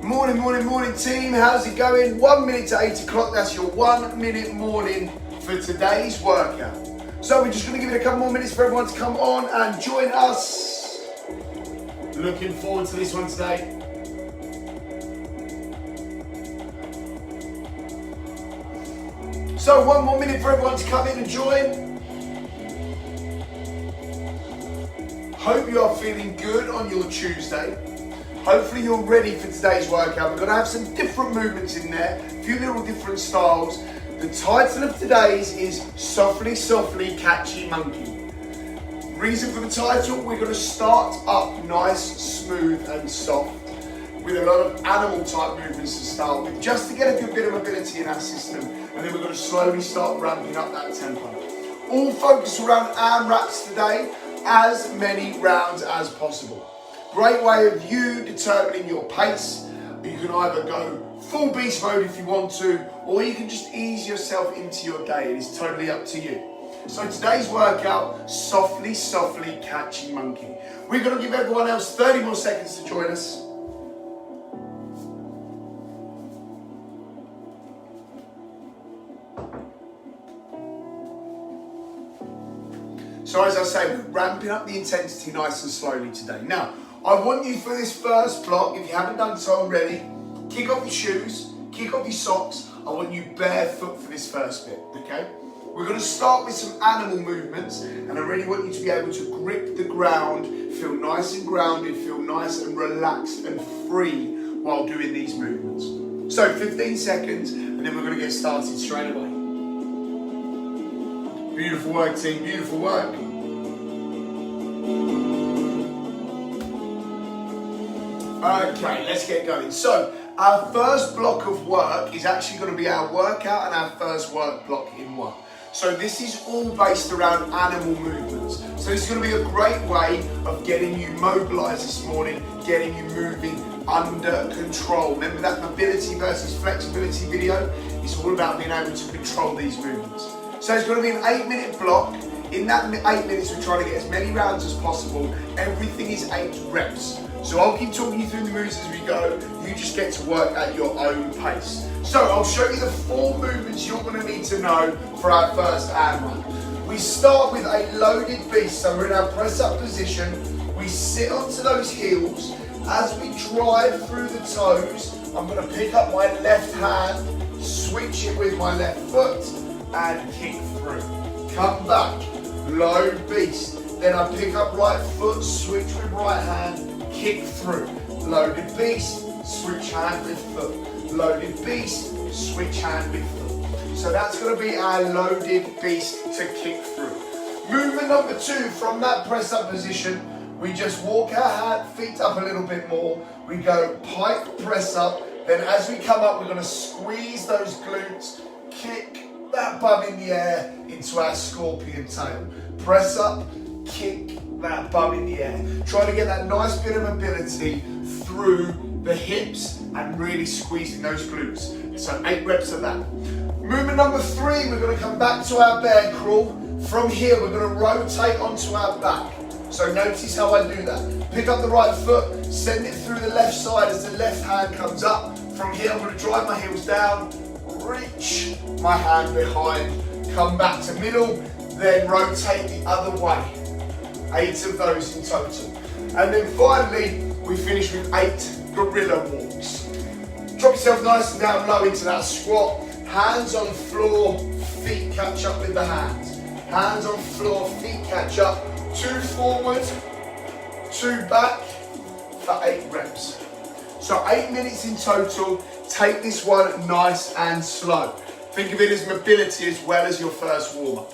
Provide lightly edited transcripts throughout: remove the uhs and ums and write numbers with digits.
Morning, morning, morning team. How's it going? 1 minute to 8 o'clock. That's your 1 minute morning for today's workout. So we're just going to give it a couple more minutes for everyone to come on and join us. Looking forward to this one today. So 1 more minute for everyone to come in and join. Hope you are feeling good on your Tuesday. Hopefully you're ready for today's workout. We're going to have some different movements in there, a few little different styles. The title of today's is Softly, Softly, Catchy Monkey. Reason for the title, we're going to start up nice, smooth and soft with a lot of animal type movements to start with, just to get a good bit of mobility in our system, and then we're going to slowly start ramping up that tempo. All focus around AMRAPs today, as many rounds as possible. Great way of you determining your pace. You can either go full beast mode if you want to, or you can just ease yourself into your day. It is totally up to you. So today's workout, Softly, Softly, Catchy Monkey. We're going to give everyone else 30 more seconds to join us. So as I say, we're ramping up the intensity nice and slowly today. Now, I want you for this first block, if you haven't done so already, kick off your shoes, kick off your socks. I want you barefoot for this first bit, okay? We're going to start with some animal movements, and I really want you to be able to grip the ground, feel nice and grounded, feel nice and relaxed and free while doing these movements. So 15 seconds, and then we're going to get started straight away. Beautiful work, team, beautiful work. Okay, let's get going. So, our first block of work is actually going to be our workout and our first work block in one. So this is all based around animal movements. So this is going to be a great way of getting you mobilized this morning, getting you moving under control. Remember that mobility versus flexibility video? It's all about being able to control these movements. So it's going to be an 8-minute block. In that 8 minutes, we're trying to get as many rounds as possible. Everything is 8 reps. So I'll keep talking you through the moves as we go. You just get to work at your own pace. So I'll show you the 4 movements you're going to need to know for our first AMRAP. We start with a loaded beast. So we're in our press up position. We sit onto those heels. As we drive through the toes, I'm going to pick up my left hand, switch it with my left foot, and kick through. Come back, load beast. Then I pick up right foot, switch with right hand, kick through. Loaded beast, switch hand with foot. Loaded beast, switch hand with foot. So that's going to be our loaded beast to kick through. Movement number 2, from that press up position, we just walk our feet up a little bit more. We go pike press up. Then as we come up, we're going to squeeze those glutes, kick that bum in the air into our scorpion tail. Press up, kick that bum in the air. Try to get that nice bit of mobility through the hips and really squeezing those glutes. So 8 reps of that. Movement number 3, we're going to come back to our bear crawl. From here, we're going to rotate onto our back. So notice how I do that. Pick up the right foot, send it through the left side as the left hand comes up. From here, I'm going to drive my heels down, reach my hand behind, come back to middle, then rotate the other way. 8 of those in total. And then finally, we finish with 8 gorilla walks. Drop yourself nice and down low into that squat. Hands on floor, feet catch up with the hands. Hands on floor, feet catch up. 2 forward, 2 back for 8 reps. So 8 minutes in total. Take this one nice and slow. Think of it as mobility as well as your first warm-up.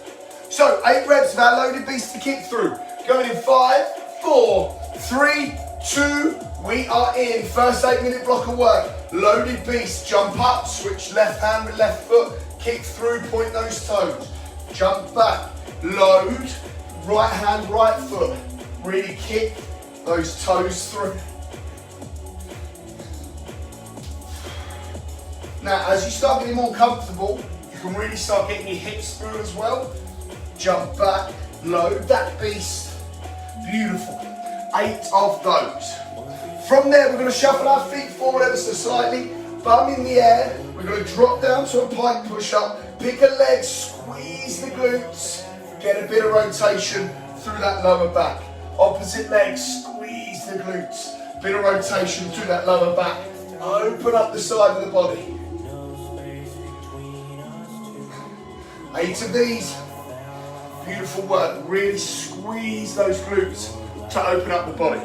So 8 reps of our loaded beast to kick through. Going in 5, 4, 3, 2, we are in. First 8-minute block of work. Loaded beast, jump up, switch left hand with left foot, kick through, point those toes. Jump back, load, right hand, right foot. Really kick those toes through. Now, as you start getting more comfortable, you can really start getting your hips through as well. Jump back, load that beast. Beautiful. 8 of those. From there, we're going to shuffle our feet forward ever so slightly, bum in the air. We're going to drop down to a pike push-up, pick a leg, squeeze the glutes, get a bit of rotation through that lower back. Opposite leg, squeeze the glutes, bit of rotation through that lower back. Open up the side of the body. 8 of these. Beautiful work. Really squeeze those glutes to open up the body.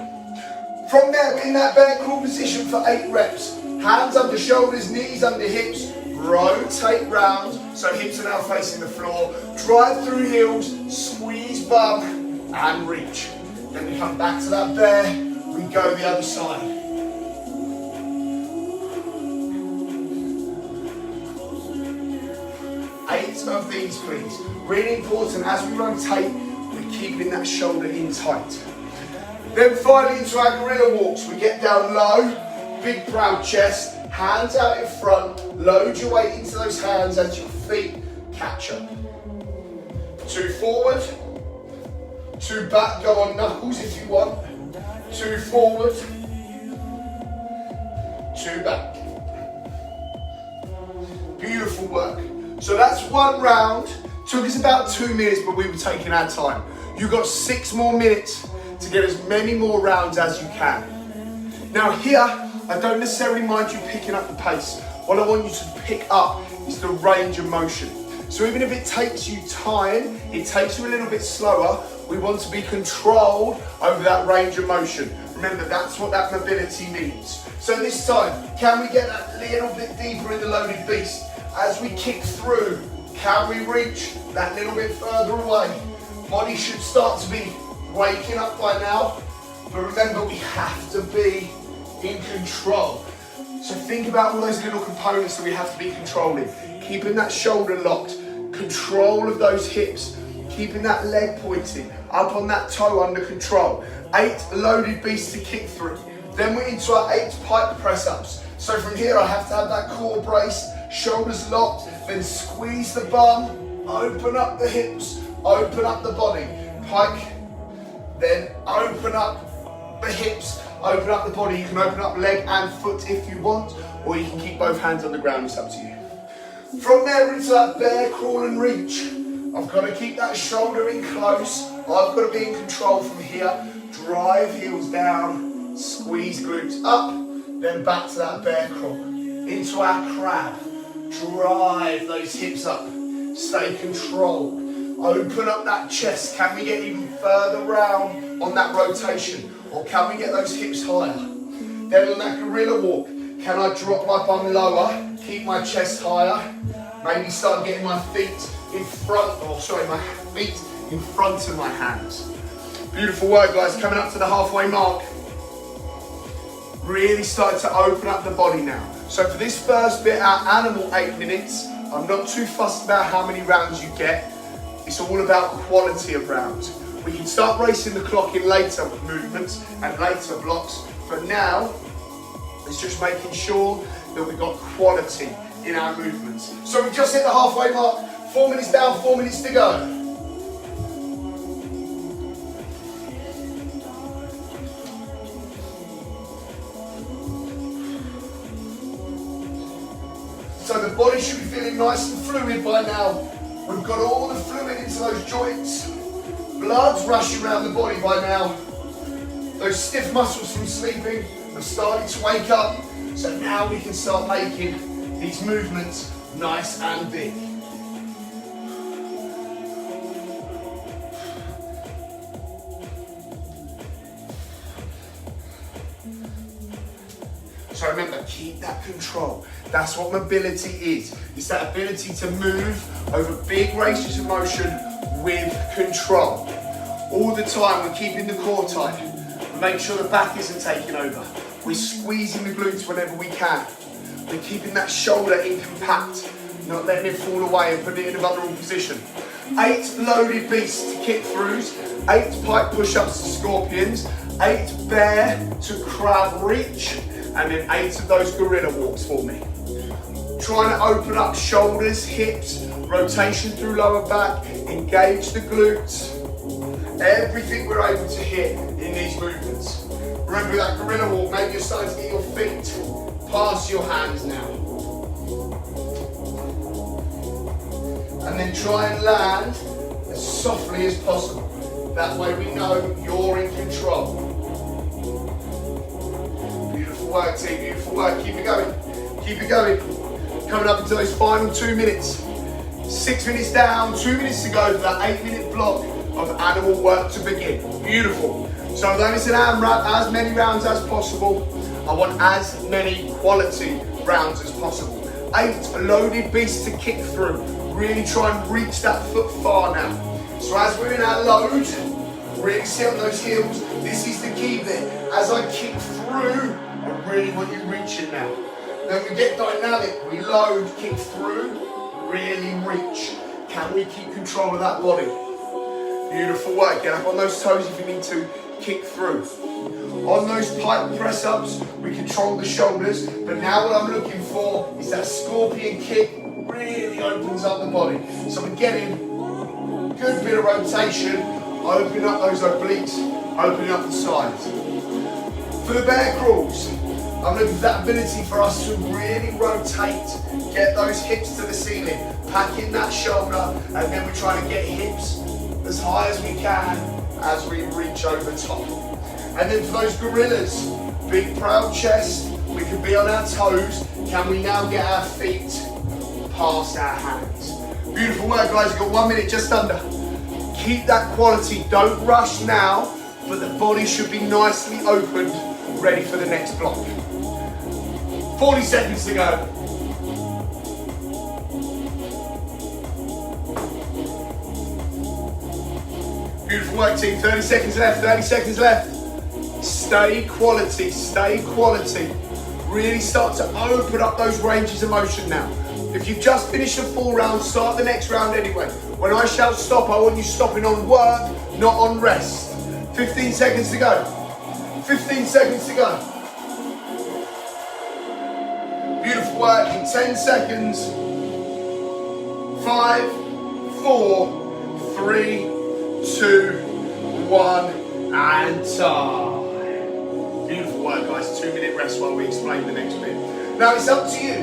From there, we're in that bear crawl position for 8 reps. Hands under shoulders, knees under hips. Rotate round, so hips are now facing the floor. Drive through heels, squeeze bum, and reach. Then we come back to that bear, we go the other side. 8 of these, please. Really important, as we rotate, we're keeping that shoulder in tight. Then finally into our gorilla walks. We get down low, big proud chest, hands out in front, load your weight into those hands as your feet catch up. 2 forward, 2 back, go on knuckles if you want. 2 forward, 2 back. Beautiful work. So that's 1 round. Took us about 2 minutes, but we were taking our time. You've got 6 more minutes to get as many more rounds as you can. Now here, I don't necessarily mind you picking up the pace. What I want you to pick up is the range of motion. So even if it takes you time, it takes you a little bit slower, we want to be controlled over that range of motion. Remember, that's what that mobility means. So this time, can we get that little bit deeper in the loaded beast? As we kick through, can we reach that little bit further away? Body should start to be waking up by now, but remember, we have to be in control. So think about all those little components that we have to be controlling. Keeping that shoulder locked, control of those hips, keeping that leg pointing, up on that toe under control. 8 loaded beasts to kick through. Then we're into our 8 pike press ups. So from here I have to have that core brace, shoulders locked, then squeeze the bum, open up the hips, open up the body. Pike, then open up the hips, open up the body. You can open up leg and foot if you want, or you can keep both hands on the ground, it's up to you. From there into that bear crawl and reach. I've got to keep that shoulder in close. I've got to be in control from here. Drive heels down, squeeze glutes up, then back to that bear crawl. Into our crab. Drive those hips up. Stay controlled. Open up that chest. Can we get even further round on that rotation? Or can we get those hips higher? Then on that gorilla walk, can I drop my bum lower, keep my chest higher? Maybe start getting my feet in front, my feet in front of my hands. Beautiful work, guys. Coming up to the halfway mark. Really starting to open up the body now. So for this first bit, our animal 8 minutes, I'm not too fussed about how many rounds you get. It's all about quality of rounds. We can start racing the clock in later movements and later blocks. For now, it's just making sure that we've got quality in our movements. So we've just hit the halfway mark. 4 minutes down, 4 minutes to go. So the body should be feeling nice and fluid by now. We've got all the fluid into those joints. Blood's rushing around the body by now. Those stiff muscles from sleeping have started to wake up. So now we can start making these movements nice and big. So remember, keep that control. That's what mobility is. It's that ability to move over big ranges of motion with control. All the time we're keeping the core tight. We make sure the back isn't taking over. We're squeezing the glutes whenever we can. We're keeping that shoulder in compact, not letting it fall away and putting it in a vulnerable position. 8 loaded beasts to kick throughs, 8 pike push-ups to scorpions, 8 bear to crab reach, and then 8 of those gorilla walks for me. Trying to open up shoulders, hips, rotation through lower back, engage the glutes. Everything we're able to hit in these movements. Remember that gorilla walk, maybe you're starting to get your feet past your hands now. And then try and land as softly as possible. That way we know you're in control. Beautiful work, team, beautiful work. Keep it going, keep it going. Coming up into those final 2 minutes. 6 minutes down, 2 minutes to go for that 8-minute block of animal work to begin. Beautiful. So although it's an AMRAP, as many rounds as possible, I want as many quality rounds as possible. 8 loaded beasts to kick through. Really try and reach that foot far now. So as we're in our load, really sit on those heels. This is the key bit. As I kick through, I really want you reaching now. Then we get dynamic. We load, kick through, really reach. Can we keep control of that body? Beautiful work. Get up on those toes if you need to. Kick through. On those pipe press ups, we control the shoulders, but now what I'm looking for is that scorpion kick really opens up the body. So we're getting a good bit of rotation, opening up those obliques, opening up the sides. For the bear crawls, I'm looking for that ability for us to really rotate, get those hips to the ceiling, pack in that shoulder, and then we're trying to get hips as high as we can as we reach over top. And then for those gorillas, big proud chest, we can be on our toes. Can we now get our feet past our hands? Beautiful work, guys. You've got 1 minute, just under. Keep that quality. Don't rush now, but the body should be nicely opened, ready for the next block. 40 seconds to go. Beautiful work, team. 30 seconds left, 30 seconds left. Stay quality, stay quality. Really start to open up those ranges of motion now. If you've just finished a full round, start the next round anyway. When I shout stop, I want you stopping on work, not on rest. 15 seconds to go. 15 seconds to go. Beautiful work in 10 seconds. 5, 4, 3, 2, 1, and time. Beautiful work, guys. 2 minute rest while we explain the next bit. Now it's up to you.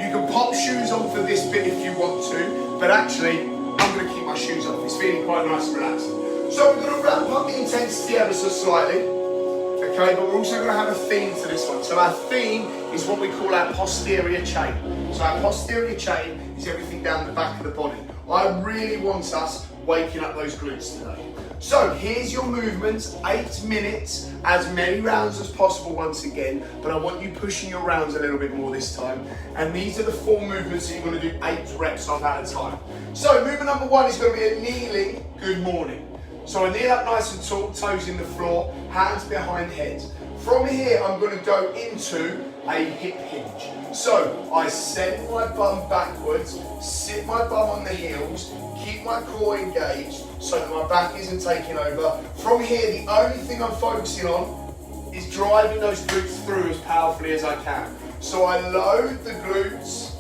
You can pop shoes on for this bit if you want to, but actually, I'm going to keep my shoes off. It's feeling quite nice and relaxing. So we're going to ramp up the intensity ever so slightly. Okay, but we're also going to have a theme to this one. So our theme is what we call our posterior chain. So our posterior chain is everything down the back of the body. I really want us waking up those glutes today. So here's your movements, 8 minutes, as many rounds as possible once again, but I want you pushing your rounds a little bit more this time. And these are the 4 movements that you're going to do 8 reps of at a time. So movement number 1 is going to be a kneeling good morning. So I kneel up nice and tall, toes in the floor, hands behind head. From here, I'm going to go into a hip hinge. So I send my bum backwards, sit my bum on the heels, keep my core engaged so that my back isn't taking over. From here, the only thing I'm focusing on is driving those glutes through as powerfully as I can. So I load the glutes,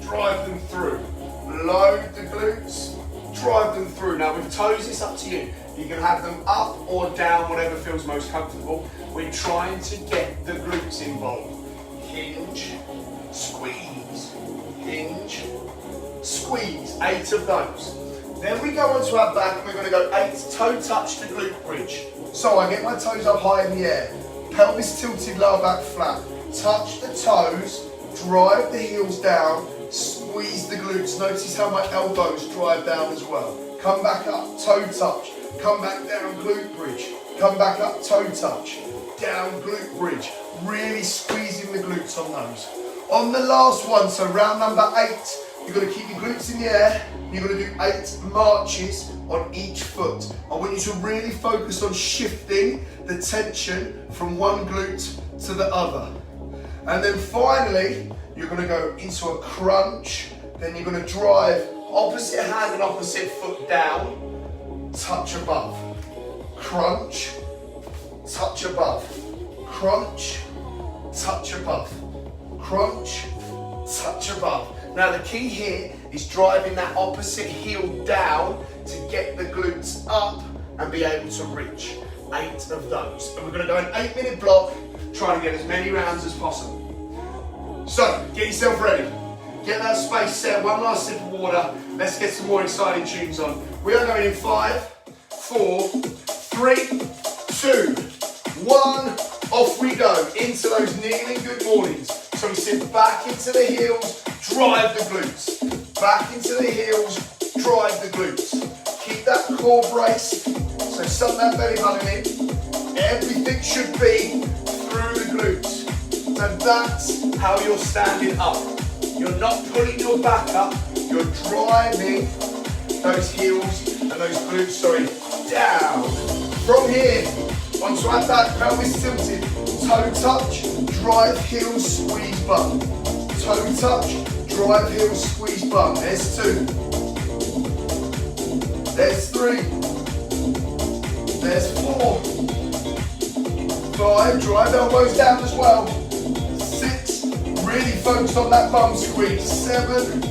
drive them through. Load the glutes, drive them through. Now with toes, it's up to you. You can have them up or down, whatever feels most comfortable. We're trying to get the glutes involved. Hinge, squeeze, hinge, squeeze, 8 of those. Then we go onto our back and we're going to go 8 toe touch to glute bridge. So I get my toes up high in the air, pelvis tilted, lower back flat. Touch the toes, drive the heels down, squeeze the glutes. Notice how my elbows drive down as well. Come back up, toe touch. Come back down, glute bridge. Come back up, toe touch. Down, glute bridge. Really squeezing the glutes on those. On the last one, so round number 8, you're going to keep your glutes in the air. You're going to do 8 marches on each foot. I want you to really focus on shifting the tension from one glute to the other. And then finally, you're going to go into a crunch. Then you're going to drive opposite hand and opposite foot down, touch above. Crunch, touch above. Crunch, touch above. Crunch, touch above. Now the key here is driving that opposite heel down to get the glutes up and be able to reach. 8 of those. And we're going to go an 8-minute block, trying to get as many rounds as possible. So, get yourself ready. Get that space set, one last sip of water. Let's get some more exciting tunes on. We are going in 5, 4, 3, 2, 1. Off we go into those kneeling good mornings. So we sit back into the heels, drive the glutes. Back into the heels, drive the glutes. Keep that core braced. So suck that belly button in. Everything should be through the glutes. So that's how you're standing up. You're not pulling your back up, you're driving those heels and those glutes, down. From here, once you have that pelvis tilted, toe touch, drive heels, squeeze bum. Toe touch, drive heels, squeeze bum. There's 2. There's 3. There's 4. 5, drive elbows down as well. 6, really focus on that bum squeeze. 7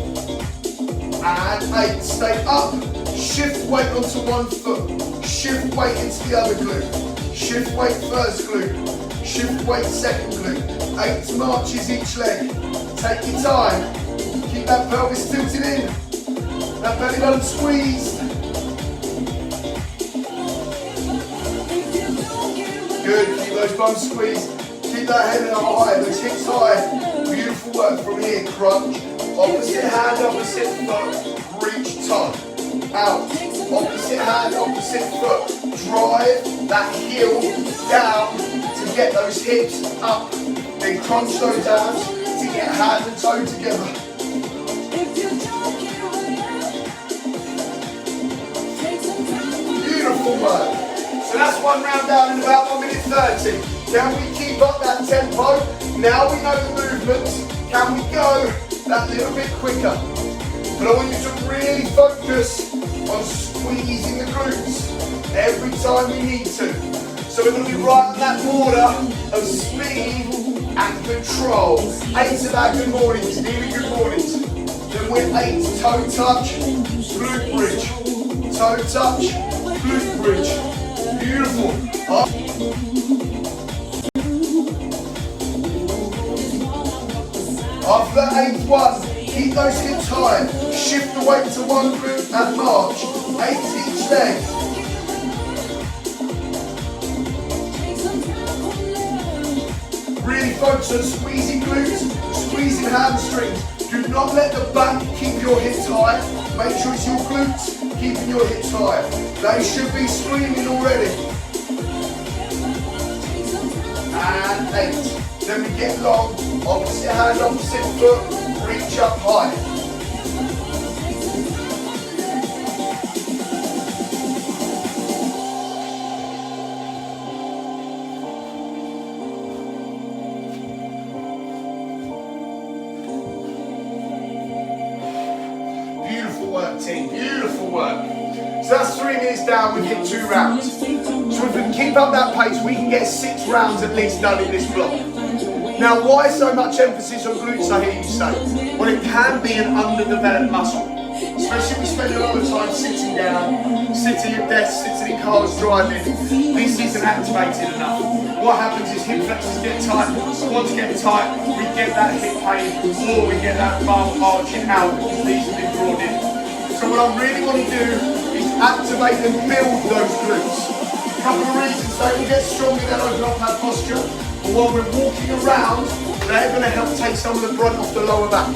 and 8, stay up. Shift weight onto one foot. Shift weight into the other glute. Shift weight first glute. Shift weight second glute. 8 marches each leg. Take your time. Keep that pelvis tilted in. That belly button squeezed. Good, keep those bums squeezed. Keep that head high, those hips high. Beautiful work from here. Crunch. Opposite hand, opposite foot. Reach top. Out. Opposite hand, opposite foot. Drive that heel down to get those hips up. Then crunch those abs to get hand and toe together. Beautiful work. So that's one round down in about 1 minute 30. Can we keep up that tempo? Now we know the movements. Can we go that little bit quicker? But I want you to really focus on squeezing the glutes every time we need to. So we're going to be right on that border of speed and control. 8 of our good mornings, really good mornings. Then we're 8, toe touch, glute bridge. Toe touch, glute bridge. Beautiful. After that 8th one, keep those hips high. Shift the weight to one glute and march. 8 each leg. Really focus on squeezing glutes, squeezing hamstrings. Do not let the back keep your hips high. Make sure it's your glutes keeping your hips high. They should be screaming already. And 8. Then we get long. Opposite hand, opposite foot. Reach up high. Beautiful work, team. Beautiful work. So that's 3 minutes down. We've hit 2 rounds. So if we can keep up that pace, we can get 6 rounds at least done in this block. Now, why so much emphasis on glutes, I hear you say? Well, it can be an underdeveloped muscle. Especially if we spend a lot of time sitting down, sitting at desks, sitting in cars, driving. This isn't activated enough. What happens is hip flexors get tight, quads get tight, we get that hip pain, or we get that bum arching out because these have been drawn in. So what I really want to do is activate and build those glutes. A couple of reasons, they will get stronger, they'll open up that posture. But while we're walking around, they're going to help take some of the brunt off the lower back.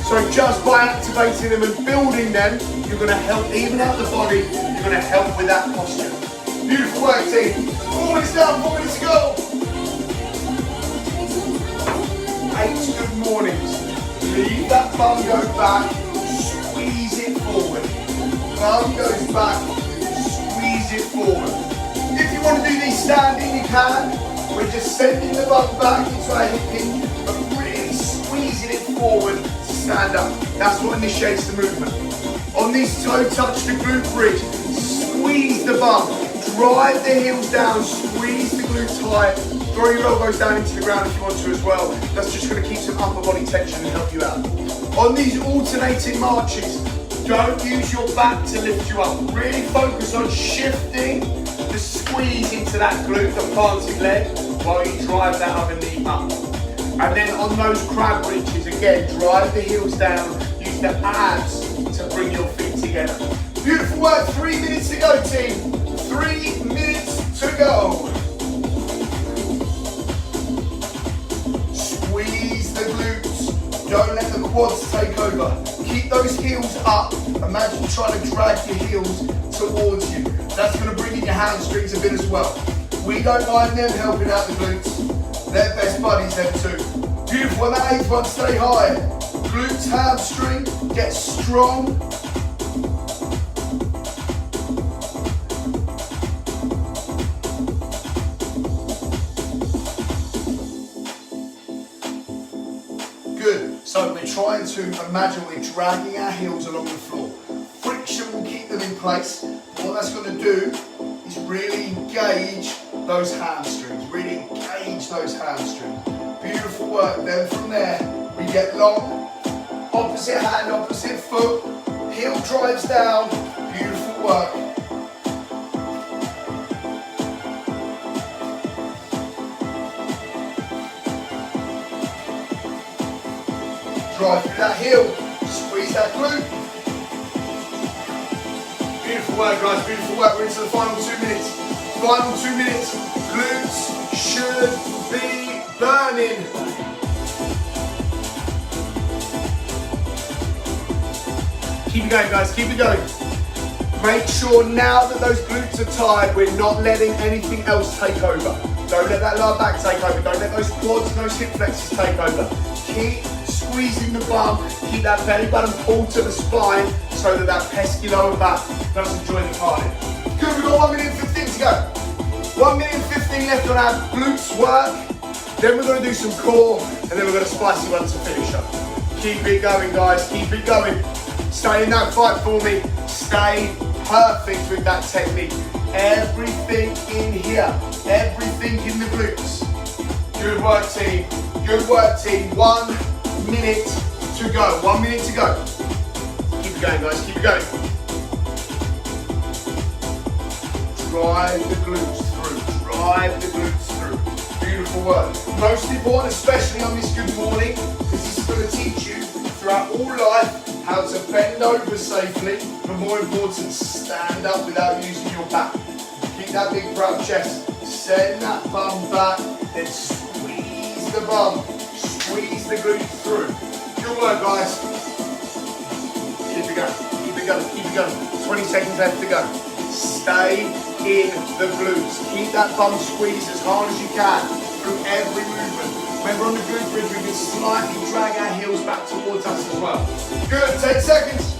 So just by activating them and building them, you're going to help even out the body, you're going to help with that posture. Beautiful work, team. 4 minutes down, 4 minutes to go. 8 good mornings. Leave that bum go back, squeeze it forward. Bum goes back, squeeze it forward. If you want to do these standing, you can. We're just sending the bum back into our hip hinge, but really squeezing it forward to stand up. That's what initiates the movement. On this toe touch the glute bridge, squeeze the bum, drive the heels down, squeeze the glutes high, throw your elbows down into the ground if you want to as well. That's just going to keep some upper body tension and help you out. On these alternating marches, don't use your back to lift you up. Really focus on shifting the squeeze into that glute, the planted leg, while you drive that other knee up. And then on those crab reaches, again, drive the heels down, use the abs to bring your feet together. Beautiful work, 3 minutes to go, team. 3 minutes to go. Squeeze the glutes. Don't let the quads take over. Keep those heels up. Imagine trying to drag your heels towards you. That's going to bring in your hamstrings a bit as well. We don't mind them helping out the glutes. They're best buddies, them two. Beautiful, and that 8th one, stay high. Glutes, hamstring, get strong. Good, so we're trying to imagine we're dragging our heels along the floor. Friction will keep them in place. What that's going to do is really engage those hamstrings, really engage those hamstrings. Beautiful work. Then from there, we get long, opposite hand, opposite foot, heel drives down. Beautiful work. Drive through that heel, squeeze that glute. Beautiful work, guys, beautiful work. We're into the final 2 minutes. Final 2 minutes. Glutes should be burning. Keep it going, guys, keep it going. Make sure now that those glutes are tired, we're not letting anything else take over. Don't let that lower back take over. Don't let those quads and those hip flexors take over. Keep squeezing the bum, keep that belly button pulled to the spine so that that pesky lower back doesn't join the party. Good, we've got 1 minute and 15 to go. 1 minute and 15 left on our glutes work. Then we're going to do some core, and then we're going to spicy one to finish up. Keep it going, guys, keep it going. Stay in that fight for me. Stay perfect with that technique. Everything in here, everything in the glutes. Good work, team. Good work, team. 1 minute to go. 1 minute to go. Keep it going, guys. Keep it going. Drive the glutes through. Drive the glutes through. Beautiful work. Most important, especially on this good morning, because this is going to teach you throughout all life how to bend over safely, but more important, stand up without using your back. Keep that big proud chest. Send that bum back, then squeeze the bum. Squeeze the glutes through. Good work, guys. Keep it going, keep it going, keep it going. 20 seconds left to go. Stay in the glutes. Keep that bum squeezed as hard as you can through every movement. Remember, on the glute bridge, we can slightly drag our heels back towards us as well. Good, 10 seconds.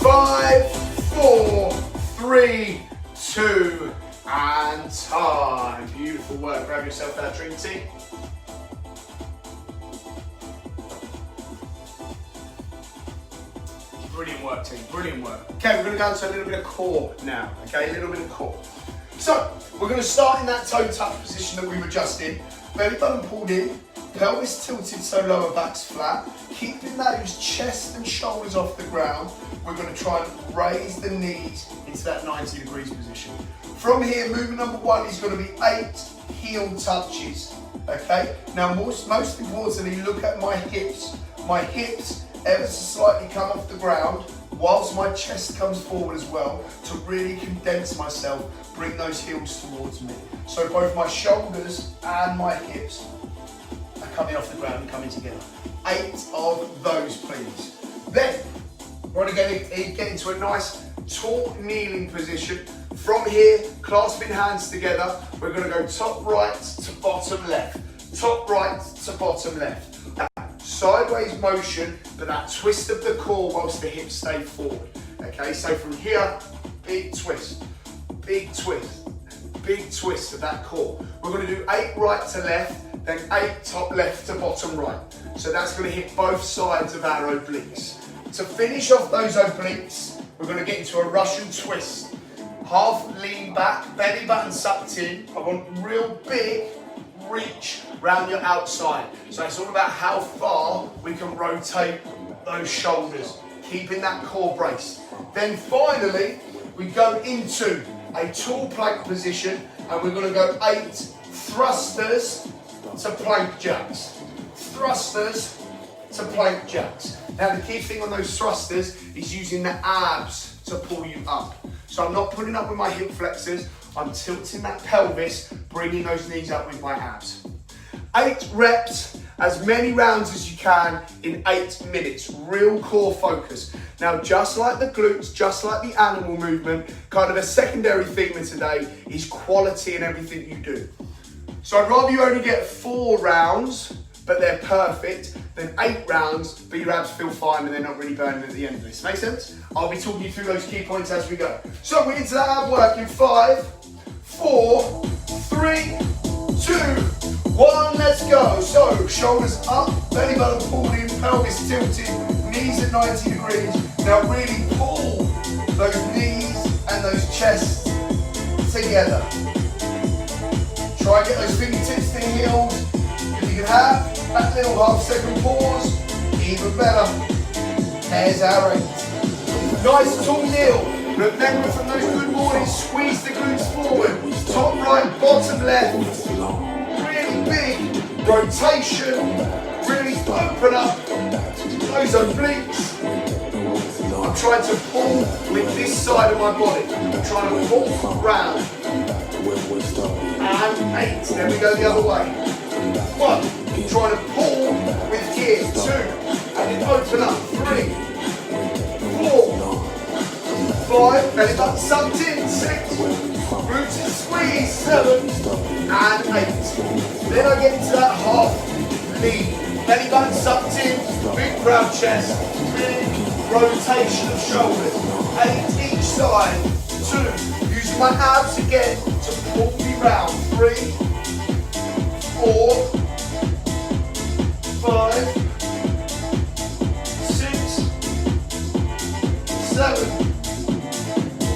5, 4, 3, 2, and time. Beautiful work. Grab yourself that drink tea. Brilliant work, team, brilliant work. Okay, we're going to go into a little bit of core now, okay, a little bit of core. So, we're going to start in that toe touch position that we were just in. Belly button pulled in, pelvis tilted so lower back's flat. Keeping those chest and shoulders off the ground, we're going to try and raise the knees into that 90 degrees position. From here, movement number 1 is going to be 8 heel touches, okay? Now, most importantly, look at my hips. My hips ever so slightly come off the ground whilst my chest comes forward as well to really condense myself, bring those heels towards me. So both my shoulders and my hips are coming off the ground and coming together. 8 of those, please. Then, we're going to get into a nice tall kneeling position. From here, clasping hands together, we're going to go top right to bottom left. Top right to bottom left. Sideways motion, but that twist of the core whilst the hips stay forward. Okay, so from here, big twist of that core. We're going to do 8 right to left, then 8 top left to bottom right. So that's going to hit both sides of our obliques. To finish off those obliques, we're going to get into a Russian twist. Half lean back, belly button sucked in. I want real big reach round your outside. So it's all about how far we can rotate those shoulders, keeping that core braced. Then finally, we go into a tall plank position, and we're going to go 8 thrusters to plank jacks. Thrusters to plank jacks. Now the key thing on those thrusters is using the abs to pull you up. So I'm not pulling up with my hip flexors, I'm tilting that pelvis, bringing those knees up with my abs. 8 reps, as many rounds as you can in 8 minutes. Real core focus. Now, just like the glutes, just like the animal movement, kind of a secondary theme of today is quality in everything you do. So I'd rather you only get 4 rounds, but they're perfect, than 8 rounds, but your abs feel fine and they're not really burning at the end of this. Make sense? I'll be talking you through those key points as we go. So we're into that ab work in 5, 4, 3, 2, 1, let's go. So, shoulders up, belly button pulled in, pelvis tilted, knees at 90 degrees. Now really pull those knees and those chests together. Try and get those fingertips to the heels. If you can have that little half-second pause, even better. There's our 8. Nice tall kneel. Remember from those good mornings, squeeze the glutes forward. Top right, bottom left. Big rotation, really open up those obliques. I'm trying to pull with this side of my body. I'm trying to pull round. And 8, then we go the other way. 1, trying to pull with here. 2, and then open up. 3, 4, 5, belly button sucked in. 6, glutes and squeeze. 7, and 8. Then I get into that half lean. Belly button sucked in, big proud chest, big rotation of shoulders. 8 each side. 2, using my abs again to pull me round. 3, 4, 5, 6, 7,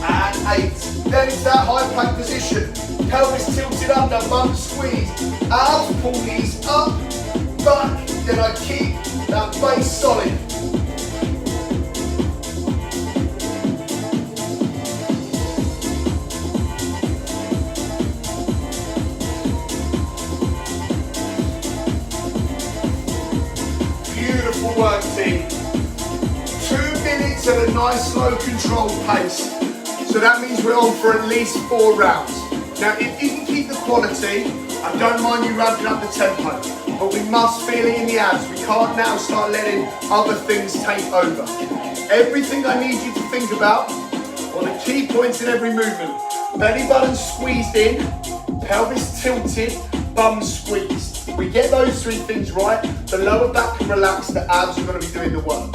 and 8. Then it's that high plank position. Pelvis tilted under, bum squeeze. Abs pull knees up, back. Then I keep that base solid. Beautiful work, team. 2 minutes at a nice slow controlled pace. So that means we're on for at least 4 rounds. Now, if you can keep the quality, I don't mind you ramping up the tempo, but we must feel it in the abs. We can't now start letting other things take over. Everything I need you to think about are the key points in every movement. Belly button squeezed in, pelvis tilted, bum squeezed. We get those 3 things right, the lower back can relax, the abs are going to be doing the work.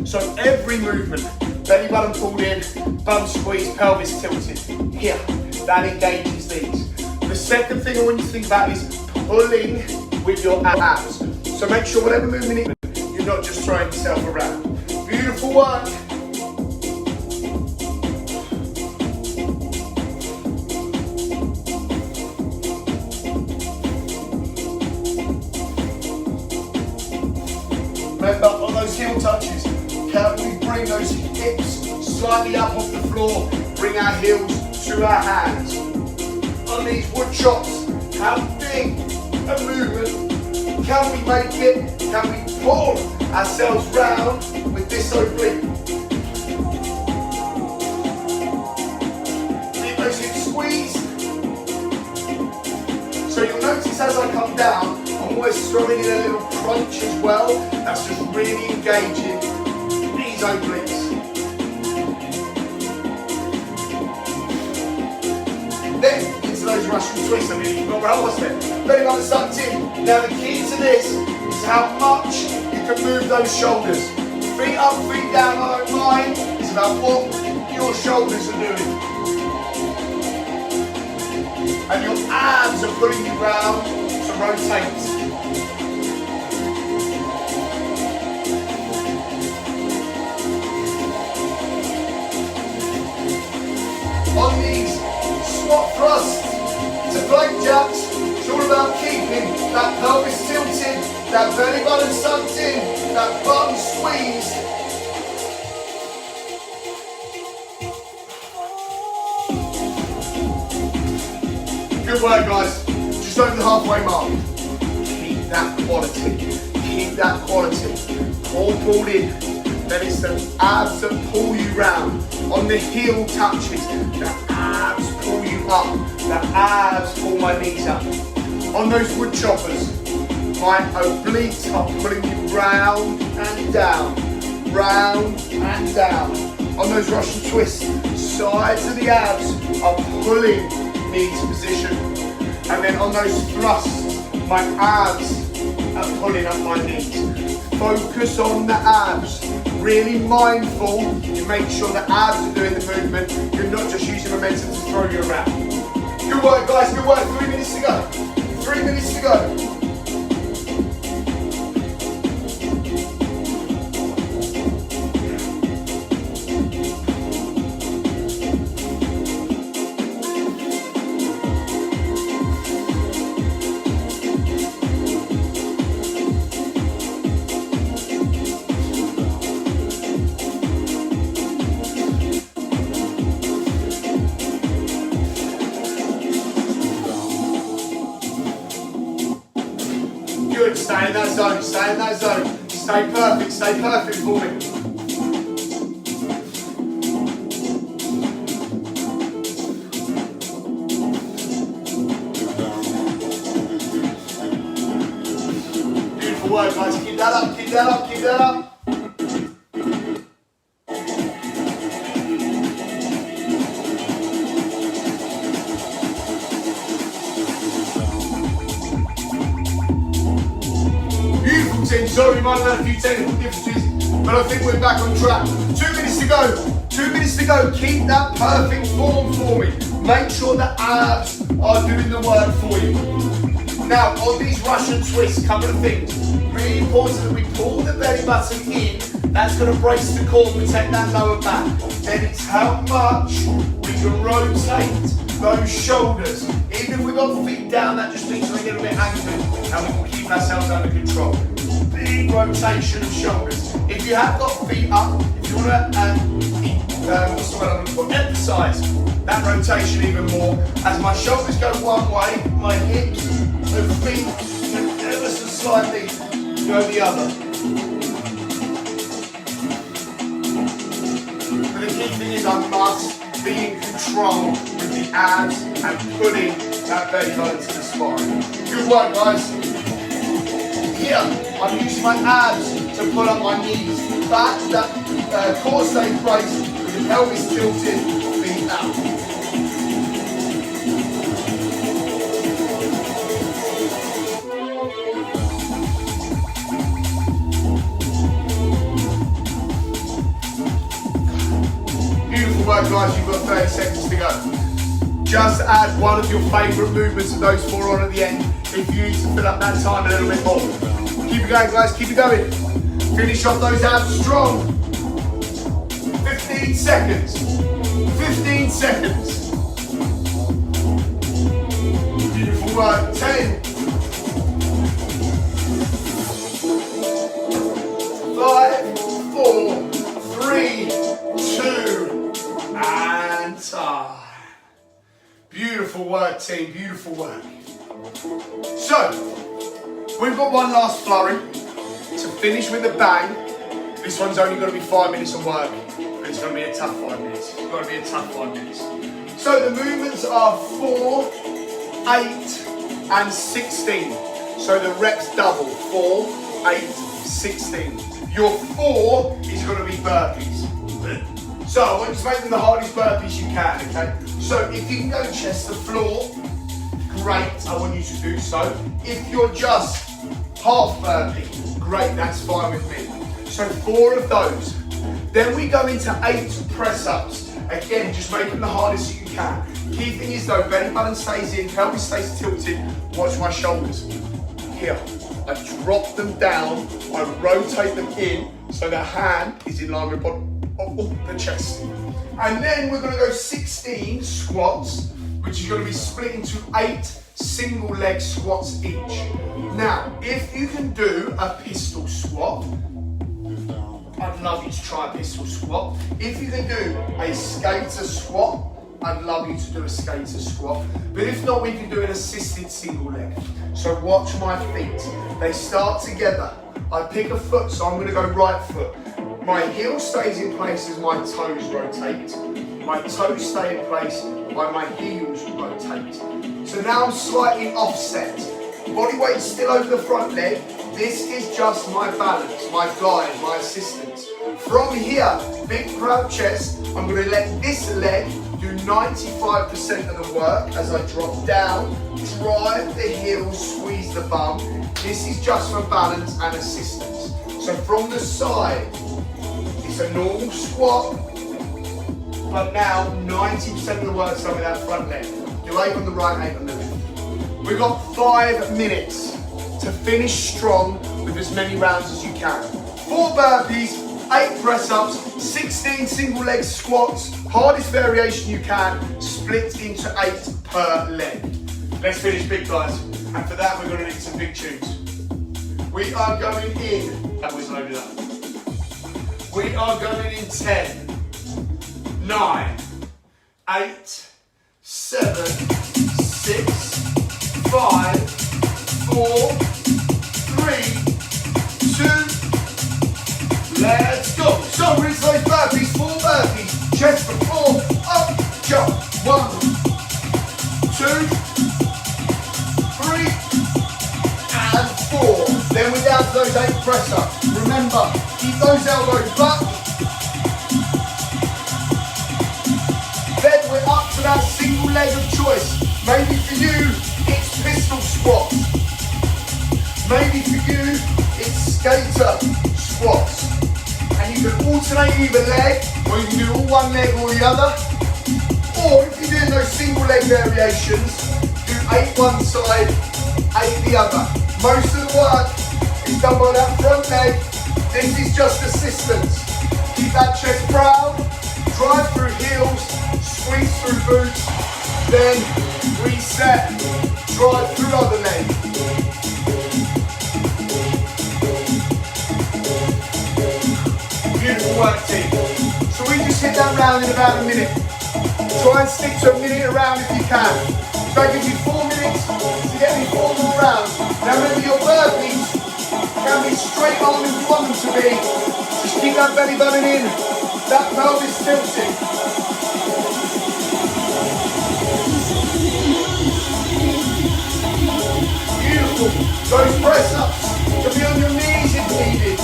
So every movement, belly button pulled in, bum squeezed, pelvis tilted. Here, that engages these. The second thing I want you to think about is pulling with your abs. So make sure whatever movement it is, you're not just throwing yourself around. Beautiful work. Remember, on those heel touches, can we bring those hips slightly up off the floor, bring our heels to our hands. On these wood chops, how big a movement can we make it? Can we pull ourselves round with this oblique? Keep those hips squeezed. So you'll notice as I come down, I'm always throwing in a little crunch as well. That's just really engaging these obliques. Then into those Russian twists. I mean, you got where I was then. Belly button sucked in. Now the key to this is how much you can move those shoulders. Feet up, feet down, I don't mind. It's about what your shoulders are doing. And your abs are pulling you round to rotate. On these squat thrusts to plank jacks, it's all about keeping that pelvis tilted, that belly button sucked in, that bum squeezed. Good work, guys. Just over the halfway mark. Keep that quality. Keep that quality. All pulled in. Then it's the abs that pull you round. On the heel touches, the abs pull you up. The abs pull my knees up. On those wood choppers, my obliques are pulling you round and down. Round and down. On those Russian twists, sides of the abs are pulling me to position. And then on those thrusts, my abs are pulling up my knees. Focus on the abs. Really mindful. You make sure the abs are doing the movement. You're not just using momentum to throw you around. Good work, guys. Good work. 3 minutes to go. 3 minutes to go. Good, stay in that zone, stay in that zone. Stay perfect for me. Beautiful work, guys. Keep that up, keep that up, keep that up. Sorry, we might have had a few technical differences, but I think we're back on track. 2 minutes to go. 2 minutes to go. Keep that perfect form for me. Make sure the abs are doing the work for you. Now, on these Russian twists, couple of things. Really important that we pull the belly button in. That's going to brace the core, protect that lower back. Then it's how much we can rotate those shoulders. Even if we've got feet down, that just means we're a little bit anchored and we can keep ourselves under control. Big rotation of shoulders. If you have got feet up, if you want to emphasize that rotation even more, as my shoulders go one way, my hips and feet can ever so slightly go the other. But the key thing is I must be in control with the abs and putting that belly button to the spine. Good work, guys. Here, I'm using my abs to pull up my knees. Back, that core stays braced, with the pelvis tilted, feet out. Beautiful work, guys. You've got 30 seconds to go. Just add one of your favourite movements of those 4 on at the end if you need to fill up that time a little bit more. Keep it going, guys, keep it going. Finish off those abs strong. 15 seconds. 15 seconds. Beautiful work. 10. 5, 4, 3, 2, and time. Beautiful work, team, beautiful work. So, we've got one last flurry to finish with a bang. This one's only going to be 5 minutes of work, but it's going to be a tough 5 minutes. It's going to be a tough 5 minutes. So the movements are 4, 8, and 16. So the reps double, 4, 8, 16. Your 4 is going to be burpees. So I want you to make them the hardest burpees you can, okay? So if you can go chest to floor, great, I want you to do so. If you're just half burpee, great, that's fine with me. So 4 of those. Then we go into 8 press-ups. Again, just make them the hardest you can. Key thing is though, belly button stays in, pelvis stays tilted, watch my shoulders. Here, I drop them down, I rotate them in, so the hand is in line with the chest. And then we're gonna go 16 squats, which is gonna be split into 8 single leg squats each. Now, if you can do a pistol squat, I'd love you to try a pistol squat. If you can do a skater squat, I'd love you to do a skater squat. But if not, we can do an assisted single leg. So watch my feet. They start together. I pick a foot, so I'm gonna go right foot. My heel stays in place as my toes rotate. My toes stay in place while my heels rotate. So now I'm slightly offset. Body weight still over the front leg. This is just my balance, my guide, my assistance. From here, big proud chest, I'm gonna let this leg do 95% of the work as I drop down, drive the heels, squeeze the bum. This is just for balance and assistance. So from the side, it's a normal squat, but now 90% of the work's done with that front leg. Do 8 on the right, 8 on the left. We've got 5 minutes to finish strong with as many rounds as you can. 4 burpees, 8 press-ups, 16 single leg squats, hardest variation you can, split into 8 per leg. Let's finish big, guys. And for that, we're gonna need some big tunes. We are going in, that was loaded up. We are going in 10, 9, 8, 7, 6, 5, 4, 3, 2, let's go. So rinse those burpees, 4 burpees, chest for 4, up, jump, 1, 2, 3, and 4. Then we're down to those 8 press ups. Remember, keep those elbows back. Then we're up to that single leg of choice. Maybe for you, it's pistol squats. Maybe for you, it's skater squats. And you can alternate either leg, or you can do all one leg or the other. Or if you're doing those single leg variations, do 8 one side, 8 the other. Most of the work is done by that front leg. This is just assistance. Keep that chest proud, drive through heels, squeeze through boots, then reset, drive through other leg. Beautiful work, team. So we just hit that round in about a minute. Try and stick to a minute a round if you can. So that gives you 4 minutes to get me 4 more rounds. Now remember, your burpees can be straight on if you want them to be. Just keep that belly button in, that pelvis tilting. Beautiful. Those press ups can be on your knees if needed,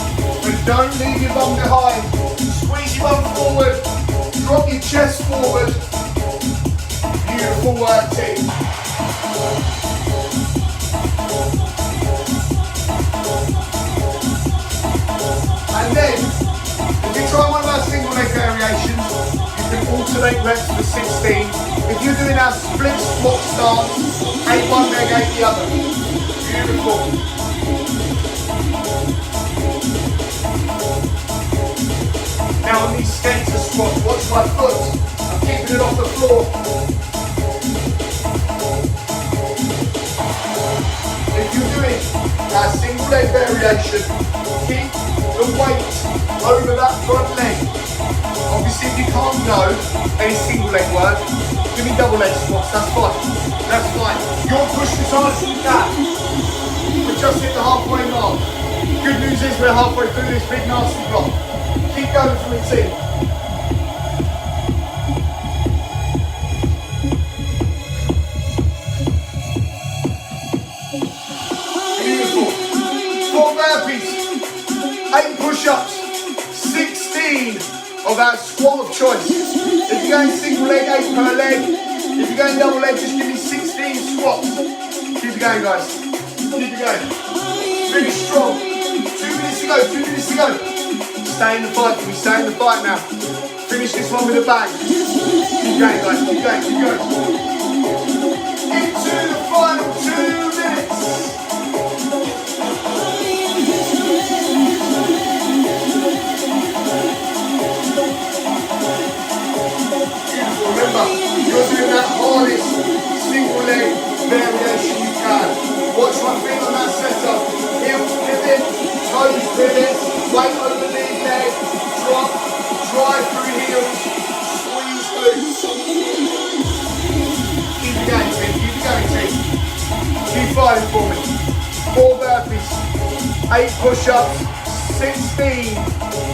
but don't leave your bum behind. Squeeze your bum forward, drop your chest forward. Beautiful work, team. And then, if you try one of our single leg variations, you can alternate reps for 16. If you're doing our split squat stance, 8 one leg, 8 the other. Beautiful. Now on these skater squats, watch my foot. I'm keeping it off the floor. If you're doing our single leg variation, keep the weight over that front leg. Obviously, if you can't go any single leg work, give me double leg squats, that's fine. That's fine. You'll push as hard as you can. We're just hit the halfway mark. Good news is we're halfway through this big nasty block. Keep going for the team. Beautiful. 4 burpees, 8 push-ups, 16 of our squat of choice. If you're going single leg, 8 per leg. If you're going double leg, just give me 16 squats. Keep it going, guys. Keep it going. Finish strong. 2 minutes to go, 2 minutes to go. Stay in the fight, can we stay in the fight now? Finish this one with a bang. Keep going, guys, keep going, keep going. Into the final 2 minutes. Remember, you're doing that hardest single leg variation you can. Watch my feet on that setup. Heels pivot, toes pivot, weight over the leg, drop, drive through heels, squeeze glutes. Keep fighting for me. 4 burpees, 8 push-ups, 16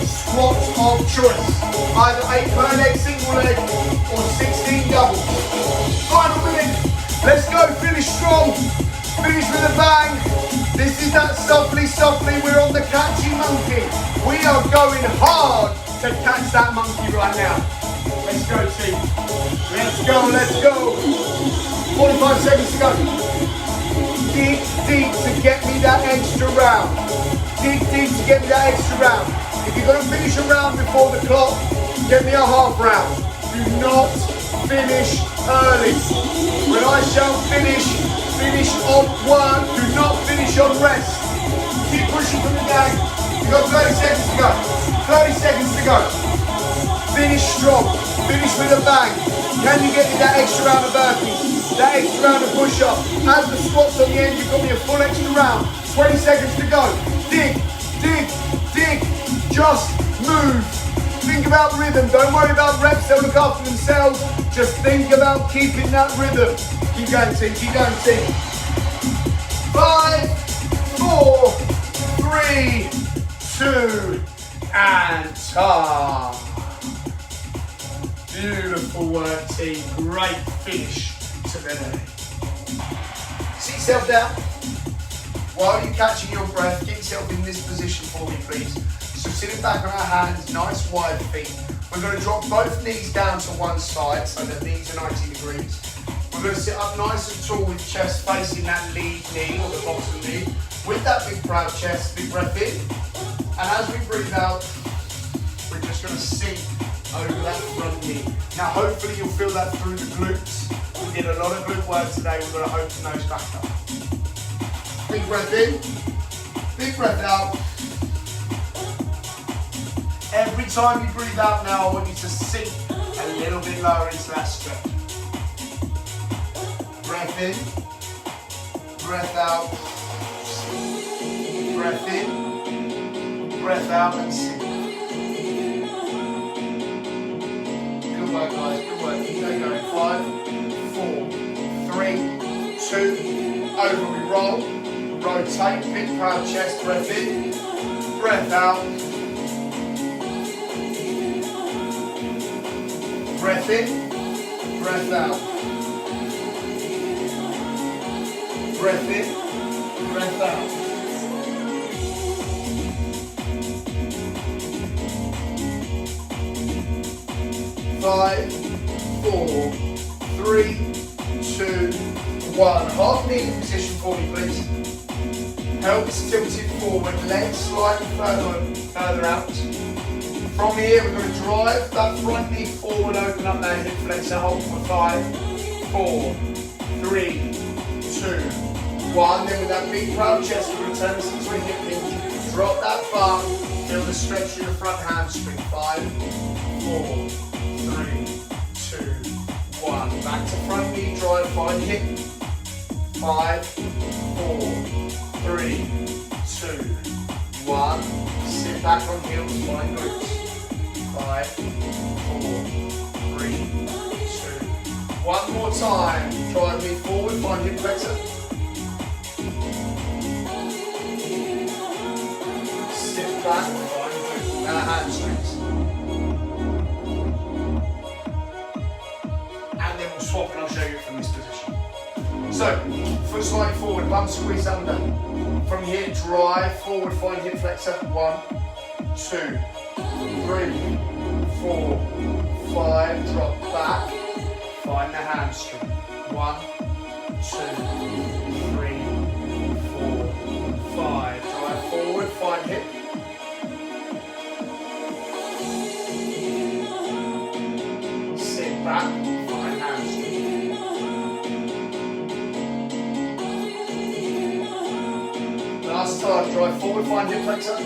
squats of choice. Either 8 per leg, single leg, or 16 doubles. Final minute. Let's go. Finish strong. Finish with a bang. This is that softly. We're on the catchy monkey. We are going hard to catch that monkey right now. Let's go, team. Let's go. 45 seconds to go. Dig deep to get me that extra round. Dig deep to get me that extra round. If you're going to finish a round before the clock, get me a half round. Do not finish early. When I shout finish on work. Do not finish on rest. Keep pushing from the gang. You've got 30 seconds to go. 30 seconds to go. Finish strong. Finish with a bang. Can you get me that extra round of burpees? That extra round of push-up? As the squats on the end, you've got me a full extra round. 20 seconds to go. Dig. Just move. Think about rhythm. Don't worry about reps. They'll look after themselves. Just think about keeping that rhythm. Keep going, team. 5, 4, 3, 2, and time. Beautiful work, team. Great finish to the day. Sit yourself down. While you're catching your breath, get yourself in this position for me, please. So sitting back on our hands, nice wide feet. We're going to drop both knees down to one side, so the knees are 90 degrees. We're going to sit up nice and tall with chest facing that lead knee or the bottom knee. With that big proud chest, big breath in. And as we breathe out, we're just going to sink over that front knee. Now hopefully you'll feel that through the glutes. We did a lot of glute work today. We're going to open those back up. Big breath in, big breath out. Every time you breathe out now, I want you to sink a little bit lower into that stretch. Breath in, breath out. Breath in, breath out, and sink. Good work, guys, good work. Keep going. 5, 4, 3, 2, over we roll. Rotate, big proud chest, breath in, breath out. Breath in, breath out. Breath in, breath out. Five, 4, 3, 2, 1. Half knee in position for me, please. Pelvis tilted forward, legs slightly further out. From here, we're going to drive that front knee forward, open up that hip flexor, hold for 5, 4, 3, 2, 1. Then with that big proud chest, we're going to turn this into a hip hinge. Drop that bum, feel the stretch in the front hamstring. 5, 4, 3, 2, 1. Back to front knee, drive, find hip. 5, 4, 3, 2, 1. Sit back on heels, find glutes. 5, 4, 3, 2. One more time. Drive me forward, find hip flexor. Sit back, find glutes. Now hamstrings. And then we'll swap and I'll show you from this position. So, foot slightly forward, bum squeeze under. From here, drive forward, find hip flexor. 1, 2, 3, 4, 5. Drop back, find the hamstring. 1, 2, 3, 4, 5. Drive forward, find hip. Sit back, find hamstring. Last time, drive forward, find hip flexor.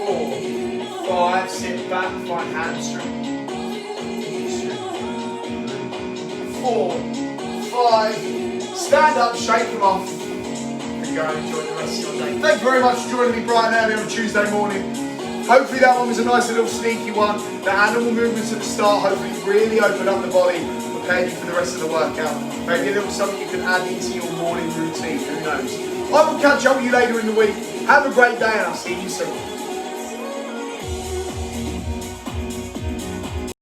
4, 5, sit back, find hamstring. 2, 4, 5, stand up, shake them off, and go and enjoy the rest of your day. Thank you very much for joining me bright and early on a Tuesday morning. Hopefully that one was a nice little sneaky one. The animal movements at the start hopefully really opened up the body. prepared you for the rest of the workout. Maybe a little something you can add into your morning routine, who knows. I will catch up with you later in the week. Have a great day and I'll see you soon.